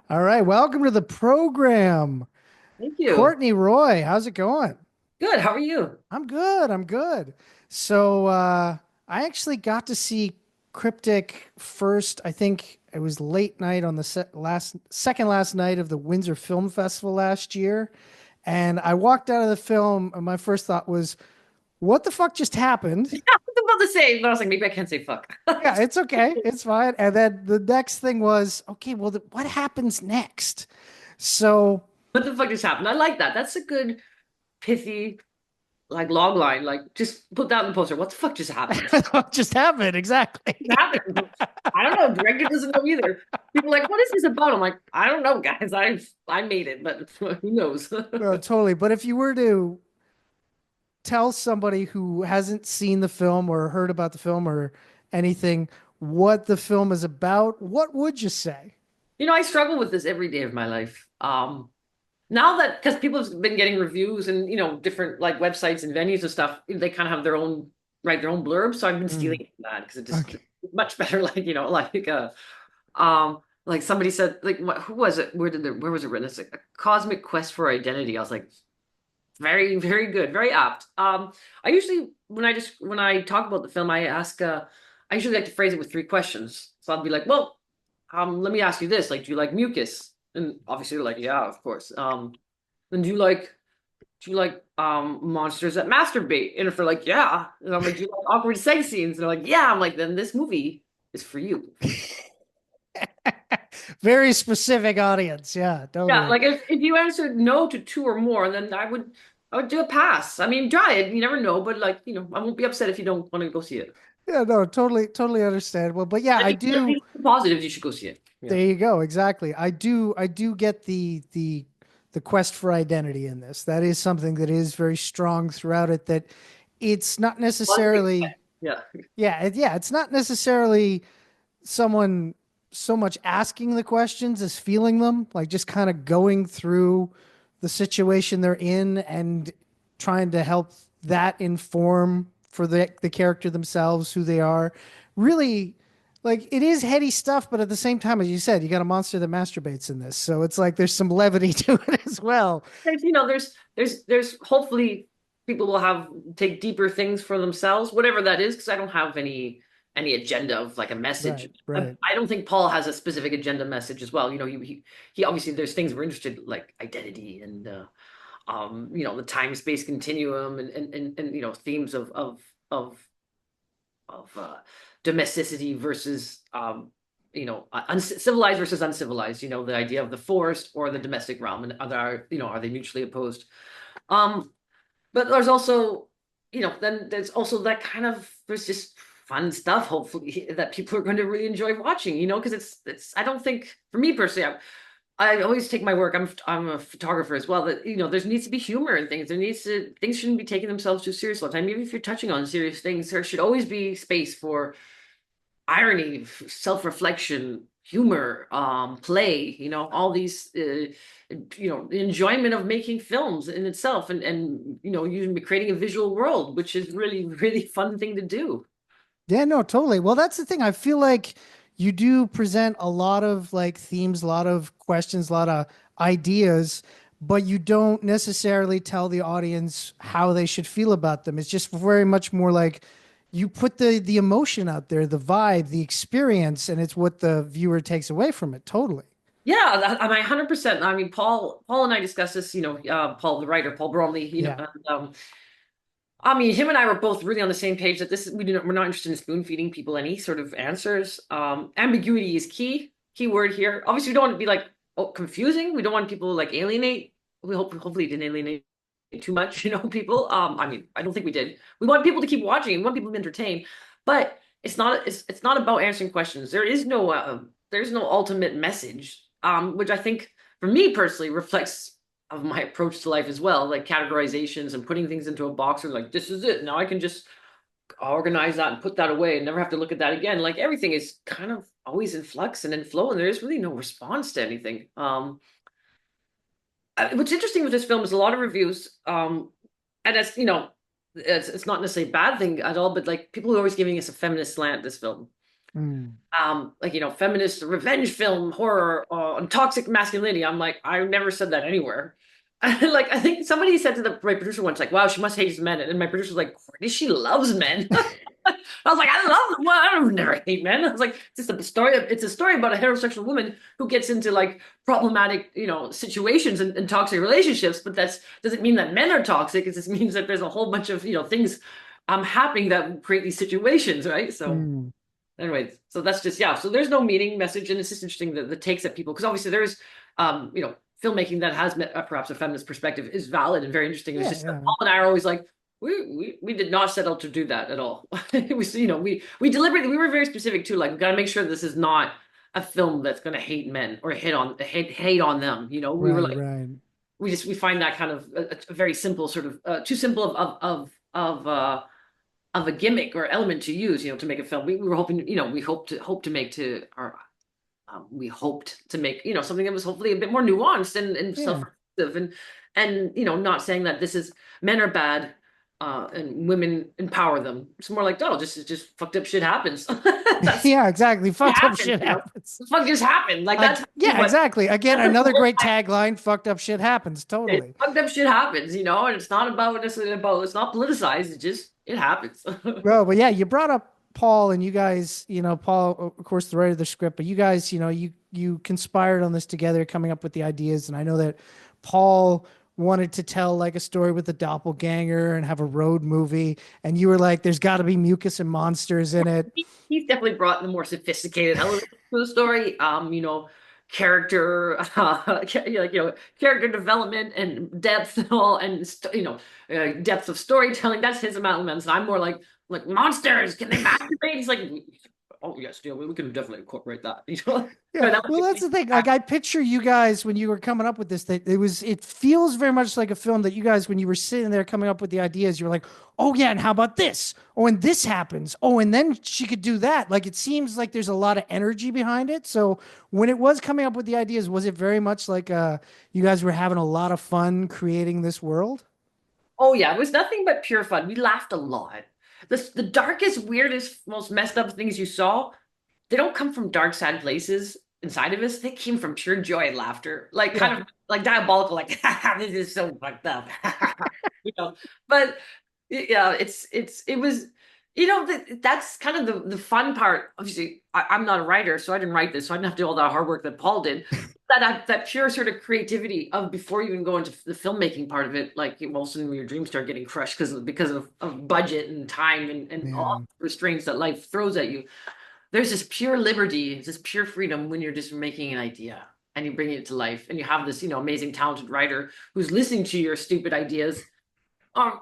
All right, welcome to the program. Thank you. Kourtney Roy, how's it going? Good. How are you? I'm good. I'm good. So I actually got to see Kryptic first. I think it was late night on the second last night of the Windsor Film Festival last year, and I walked out of the film, and my first thought was, "What the fuck just happened?" I'm about to say, but I was like, maybe I can't say fuck. Yeah, it's okay. It's fine. And then the next thing was, okay, well, what happens next? So What the fuck just happened? I like that. That's a good, pithy, like log line. Like, just put that in the poster. What the fuck just happened? what just happened? Exactly. What happened? I don't know. Director doesn't know either. People are like, what is this about? I'm like, I don't know, guys. I made it, but who knows? No, totally. But if you were to tell somebody who hasn't seen the film or heard about the film or anything what the film is about, what would you say? I struggle with this every day of my life. Now that because people have been getting reviews and different like websites and venues and stuff, they kind of have their own write their own blurb. So I've been Mm, stealing from that because it just okay. much better. Like somebody said, like who was it? Where was it written? It's like a cosmic quest for identity. I was like, very very good, very apt. I usually when I talk about the film, I usually like to phrase it with three questions. So I'll be like, well, let me ask you this: like, do you like mucus? And obviously, they're like, yeah, of course. Then do you like monsters that masturbate? And if they're like, yeah, and I'm like, do you like awkward sex scenes? And they're like, yeah. I'm like, then this movie is for you. Very specific audience. Yeah, Yeah, totally. like if you answered no to two or more, then I would do a pass. I mean, try it. You never know, but like, I won't be upset if you don't want to go see it. Yeah, no, totally understandable. But yeah, I I think at do. least the positives, you should go see it. Yeah. There you go. Exactly. I do get the quest for identity in this. That is something that is very strong throughout it, that it's not Positive. necessarily. Yeah. Yeah, it's not necessarily someone so much asking the questions as feeling them, like just kind of going through the situation they're in and trying to help that inform for the character themselves who they are. Really, like it is heady stuff, but at the same time, as you said, you got a monster that masturbates in this, so it's like there's some levity to it as well. There's hopefully people will have take deeper things for themselves, whatever that is, because I don't have any agenda of like a message. Right, I, right. I don't think Paul has a specific agenda message as well. He obviously there's things we're interested like identity and the time space continuum and themes of domesticity versus civilized versus uncivilized, the idea of the forest or the domestic realm, and are they mutually opposed? um but there's also then there's also that kind of there's just fun stuff hopefully that people are going to really enjoy watching, because it's I don't think for me personally, I always take my work. I'm a photographer as well. That there needs to be humor in things. Things shouldn't be taking themselves too serious all the time. Even if you're touching on serious things, there should always be space for irony, self-reflection, humor, play. All these. The enjoyment of making films in itself, and you creating a visual world, which is really really fun thing to do. Yeah, no, totally. Well, that's the thing. I feel like you do present a lot of like themes, a lot of questions, a lot of ideas, but you don't necessarily tell the audience how they should feel about them. It's just very much more like you put the emotion out there, the vibe, the experience, and it's what the viewer takes away from it. Totally. Yeah, I mean, 100%. I mean, Paul and I discussed this, Paul, the writer, Paul Bromley, Yeah. and, I mean, him and I were both really on the same page that we're not interested in spoon feeding people any sort of answers. Ambiguity is key word here. Obviously, we don't want to be like confusing. We don't want people to like alienate. Hopefully it didn't alienate too much, people. I mean, I don't think we did. We want people to keep watching. We want people to be entertained, but it's not about answering questions. There's no ultimate message, which I think for me personally reflects of my approach to life as well, like categorizations and putting things into a box, or like this is it. Now I can just organize that and put that away and never have to look at that again. Like everything is kind of always in flux and in flow, and there is really no response to anything. What's interesting with this film is a lot of reviews, and it's not necessarily a bad thing at all, but like people are always giving us a feminist slant this film. Mm. Like, feminist revenge film horror on toxic masculinity. I'm like, I never said that anywhere. Like, I think somebody said to my producer once, like, wow, she must hate men. And my producer was like, Kourtney, she loves men. I was like, I love them. Well, I don't never hate men. I was like, it's just a story. It's a story about a heterosexual woman who gets into like problematic, situations and toxic relationships. But that's doesn't mean that men are toxic. It just means that there's a whole bunch of things happening that create these situations, right? So. Mm. Anyway, so that's just yeah. So there's no meaning message, and it's just interesting the takes that people because obviously there's filmmaking that has perhaps a feminist perspective is valid and very interesting. It's Yeah, just that yeah. Paul and I are always like we did not set out to do that at all. It was we deliberately we were very specific too. Like we got to make sure this is not a film that's going to hate men or hate on them. We were Right, like right. we find that kind of a very simple sort of too simple of a gimmick or element to use, to make a film. We were hoping, we hope to make to our we hoped to make, something that was hopefully a bit more nuanced and Yeah. self-reflective and not saying that this is men are bad and women empower them. It's more like, oh, just fucked up shit happens. That's Yeah, exactly. it Fucked up happens, shit happens. fuck just happened. Like I that's Yeah, what exactly. Again, that's the another whole great tagline, fucked up shit happens. Totally. fucked up shit happens, and it's not about necessarily about it's not politicized, it happens. Bro, but yeah, you brought up Paul and you guys, Paul, of course, the writer of the script, but you guys, you conspired on this together, coming up with the ideas. And I know that Paul wanted to tell like a story with a doppelganger and have a road movie, and you were like, "There's got to be mucus and monsters in it." He's definitely brought the more sophisticated elements to the story. Character, character development and depth and all, and depth of storytelling. That's his elements. And I'm more like monsters. Can they masturbate? He's like, oh yes, we can definitely incorporate that. Yeah, That well, that's the thing. Like, I picture you guys when you were coming up with this. That it feels very much like a film that you guys, when you were sitting there coming up with the ideas, you were like, "Oh yeah, and how about this? Oh, and this happens. Oh, and then she could do that." Like, it seems like there's a lot of energy behind it. So, when it was coming up with the ideas, was it very much like you guys were having a lot of fun creating this world? Oh yeah, it was nothing but pure fun. We laughed a lot. The darkest, weirdest, most messed up things you saw, they don't come from dark, sad places inside of us. They came from pure joy and laughter, like Yeah, kind of like diabolical, like this is so fucked up, you know. But yeah, it was, that's kind of the fun part. Obviously, I'm not a writer, so I didn't write this, so I didn't have to do all that hard work that Paul did. That pure sort of creativity of before you even go into the filmmaking part of it, like all of a sudden your dreams start getting crushed because of budget and time and all man. the restraints that life throws at you. There's this pure liberty, this pure freedom when you're just making an idea and you bring it to life, and you have this amazing talented writer who's listening to your stupid ideas,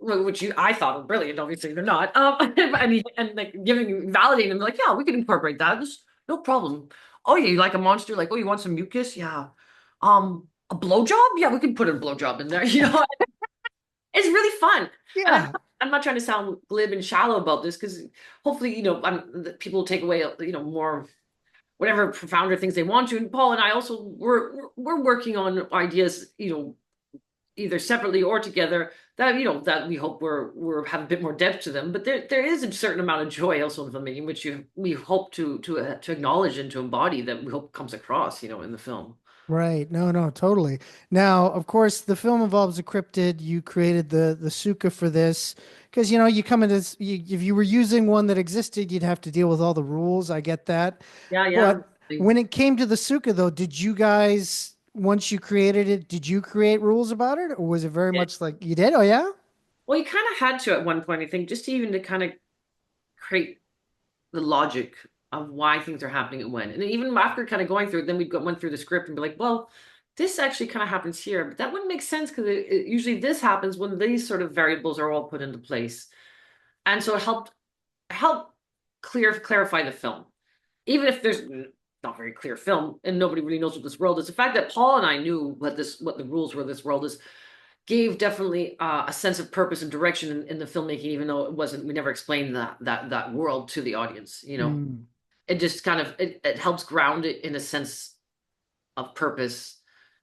which I thought were brilliant. Obviously, they're not. And like giving, validating them, like, yeah, we can incorporate that. There's no problem. Oh yeah, you like a monster? Like, oh, you want some mucus? Yeah. A blowjob? Yeah, we can put a blowjob in there. It's really fun. And Yeah, I'm not trying to sound glib and shallow about this because hopefully, people will take away, more whatever profounder things they want to. And Paul and I also we're working on ideas, either separately or together that that we hope we're have a bit more depth to them. But there is a certain amount of joy also in filmmaking, which we hope to acknowledge and to embody that we hope comes across, in the film. right. No, no, totally. Now, of course, the film involves a cryptid. You created the suka for this because you come into if you were using one that existed, you'd have to deal with all the rules. I get that. Yeah, yeah. But when it came to the suka, though, did you guys, once you created it, did you create rules about it, or was it very much like you did? Oh yeah. Well, you kind of had to at one point, I think, just even to kind of create the logic of why things are happening and when. And even after kind of going through it, then went through the script and be like, well, this actually kind of happens here, but that wouldn't make sense because usually this happens when these sort of variables are all put into place. And so it helped clarify the film, even if there's not very clear film and nobody really knows what this world is. The fact that Paul and I knew what the rules were of this world is gave definitely a sense of purpose and direction in the filmmaking, even though it wasn't, we never explained that world to the audience. Mm. It just kind of it helps ground it in a sense of purpose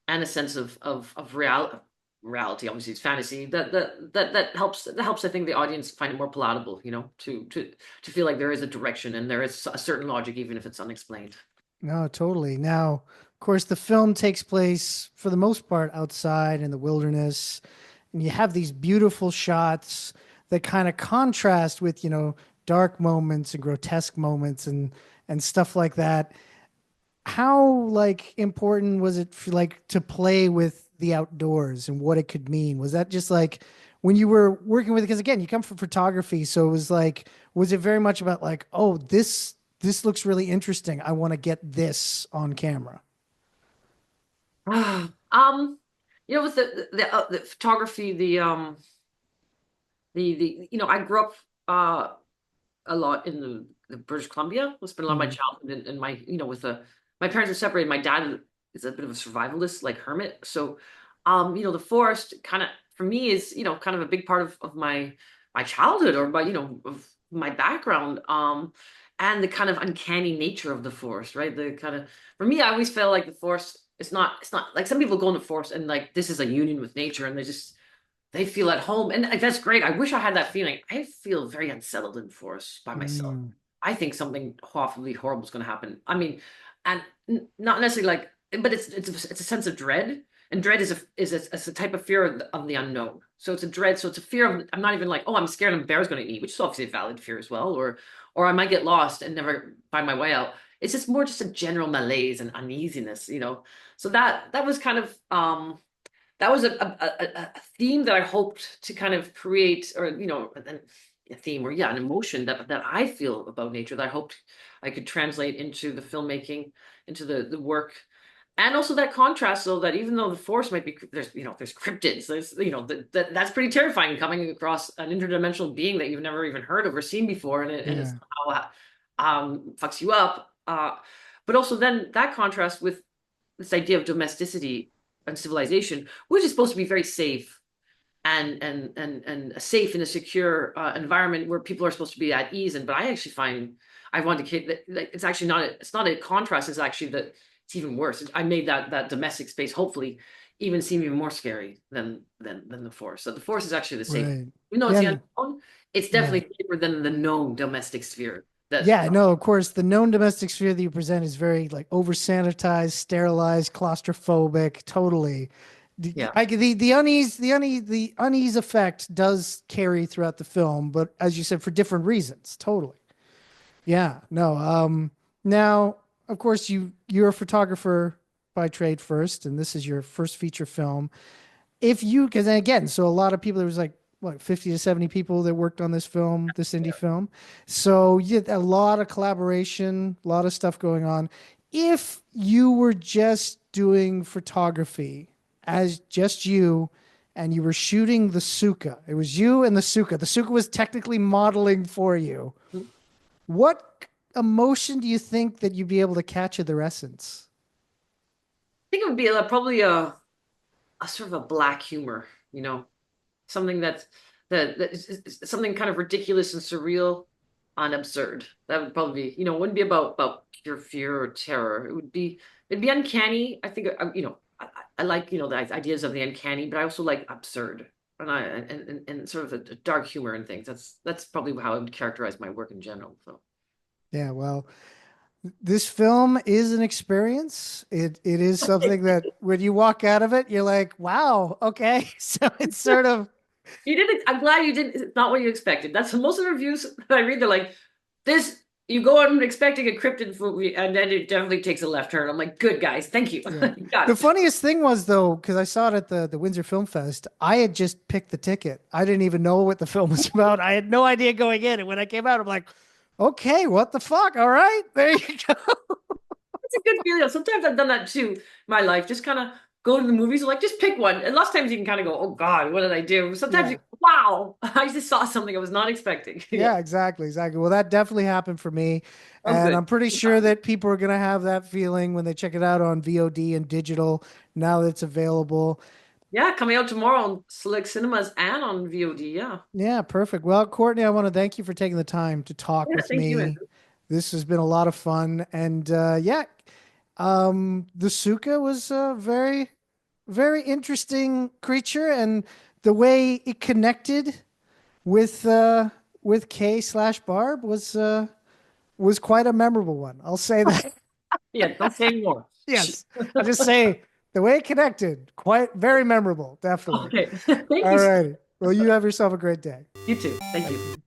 and a sense of reality. reality. Obviously, it's fantasy. That helps. I think the audience find it more palatable. To feel like there is a direction and there is a certain logic, even if it's unexplained. No, totally. Now, of course, the film takes place for the most part outside in the wilderness, and you have these beautiful shots that kind of contrast with, dark moments and grotesque moments and stuff like that. How like important was it for like to play with the outdoors and what it could mean? Was that just like when you were working with it? Because again, you come from photography, so it was like, was it very much about like, oh, this looks really interesting. I want to get this on camera. um, with the photography, I grew up a lot in the British Columbia. I spent a lot of my Mm, childhood in my, with my parents are separated. My dad is a bit of a survivalist, like hermit. So, the forest kind of for me is, kind of a big part of my childhood or of my background. And the kind of uncanny nature of the forest, right? The kind of for me, I always felt like the forest. It's not like some people go in the forest and like this is a union with nature and they feel at home, and like, that's great. I wish I had that feeling. I feel very unsettled in forests by myself. mm, I think something awfully horrible is going to happen. I mean, and not necessarily like, but it's a sense of dread, and dread is a type of fear of the unknown. So it's a dread. So it's a fear of. I'm not even like, oh, I'm scared a bear's going to eat me, which is obviously a valid fear as well, or I might get lost and never find my way out. It's just more just a general malaise and uneasiness. So that was kind of that was a theme that I hoped to kind of create, or a theme, or yeah, an emotion that I feel about nature that I hoped I could translate into the filmmaking, into the work, and also that contrast, so that even though the forest might be there's cryptids, there's that's pretty terrifying coming across an interdimensional being that you've never even heard of or seen before, and it's yeah, how fucks you up. But also then that contrast with this idea of domesticity and civilization, which is supposed to be very safe and safe in a secure environment where people are supposed to be at ease. But I actually find I want to that it's actually not a contrast. It's actually that it's even worse. I made that domestic space hopefully even seem even more scary than the force. So the force is actually the safe. right. Even though it's Yeah, the unknown, it's yeah. definitely safer than the known domestic sphere. That Yeah, no, of course, the known domestic sphere that you present is very like over sanitized, sterilized, claustrophobic, totally. yeah. The unease effect does carry throughout the film, but as you said, for different reasons. Totally. Yeah, no. Now, of course, you're a photographer by trade first, and this is your first feature film. If you, because again, so a lot of people, there was like what 50 to 70 people that worked on this film, this indie film. So you had a lot of collaboration, a lot of stuff going on. If you were just doing photography as just you and you were shooting the Suka, it was you and the Suka. The Suka was technically modeling for you. What emotion do you think that you'd be able to capture their essence? think it would be probably a sort of a black humor, something that is something kind of ridiculous and surreal and absurd. That would probably be, it wouldn't be about pure fear or terror. It'd be uncanny. I think, I like, the ideas of the uncanny, but I also like absurd and sort of a dark humor and things. That's probably how I would characterize my work in general. So Yeah, well, this film is an experience. It is something that when you walk out of it, you're like, wow, okay. So it's sort of you didn't. I'm glad you didn't. It's not what you expected. That's most of the reviews that I read. They're like, this. You go on expecting a cryptid movie, and then it definitely takes a left turn. I'm like, good guys, thank you. yeah. You got The it. funniest thing was though, because I saw it at the Windsor Film Fest, I had just picked the ticket. I didn't even know what the film was about. I had no idea going in. And when I came out, I'm like, okay, what the fuck? All right, there you go. It's a good feeling. Sometimes I've done that too in my life. Just kind of go to the movies, like just pick one. And lots of times you can kind of go, oh God, what did I do? Sometimes you, Yeah. wow, I just saw something I was not expecting. Yeah. Yeah, exactly, exactly. Well, that definitely happened for me, Oh, and good. I'm pretty sure that people are gonna have that feeling when they check it out on VOD and digital now that it's available. Yeah, coming out tomorrow on select cinemas and on VOD. Yeah. Yeah, perfect. Well, Courtney, I want to thank you for taking the time to talk Yeah. with Thank you, me. Andrew. This has been a lot of fun, and yeah, the Suka was very, very interesting creature, and the way it connected with Kay slash Barb was quite a memorable one. I'll say that. Yeah, don't say anymore. Yes, I'll just say the way it connected, quite very memorable, definitely. Okay. Thank you. All righty. Well, you have yourself a great day. You too. Thank Thank you. you.